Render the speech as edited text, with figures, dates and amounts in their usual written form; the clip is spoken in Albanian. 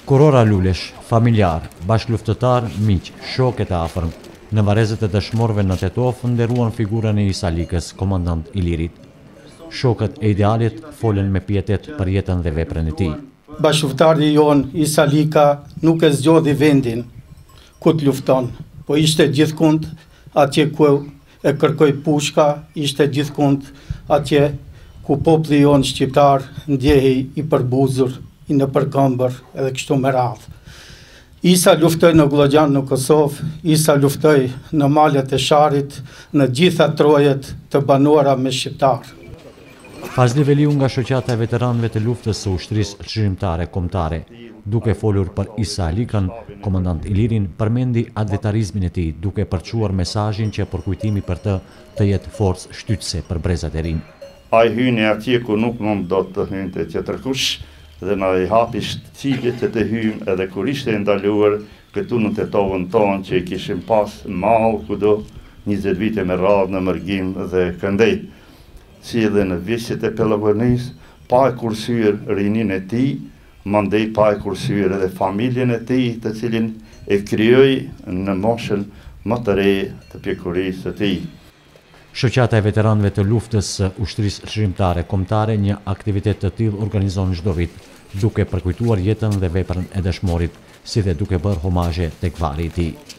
Kurora Lulesh, familjar, bashkëluftëtar, miq, shokët e afërm, në varrezet e dëshmorëve në Tetov nderuan figurën e Isa Likës, komandant i lirit. Shokët e idealit folën me pietet për jetën dhe veprën e tij. Bashkëluftari jon Isa Lika nuk e zgjodhi vendin ku të lufton, po ishte gjithkund atje ku e kërkoi pushka, ishte gjithkund atje ku populli jon shqiptar ndjehej i përbuzur, i në përkëmbër edhe kështu me radhë. Isa luftoi në Glogjan në Kosovë, Isa luftoi në malet e Sharit, në gjitha trojet të banuara me shqiptarë. Fazli Veliu nga shoqata e veteranëve të luftës së ushtrisë çlirimtare kombëtare, duke folur për Isa Likën, komandant i lirin, përmendi advetarizmin e tij, duke përçuar mesazhin që përkujtimi për të jetë forcë shtytëse për brezat e rinj. Ai hyni atje ku nuk mund do të hynte tjetërkush, dhe na i hapi shtypjet të hyjmë edhe kur ishte ndaluar këtu në Tetovën tonë që i kishim pas mall kudo 20 vite me radhë në Mërgim dhe Këndej. Si edhe në vishjet e Peloponis, pa e kursyer rinin e tij, mandej pa e kursyer edhe familjen e tij, të cilin e krijoi në moshën më të re të pjekurisë së tij. Shoqata e veteranëve të luftës së ushtrisë çlirimtare kombëtare një aktivitet të tillë organizon çdo vit, duke përkujtuar jetën dhe veprën e dëshmorit, si dhe duke bërë homazhe tek varri i tij.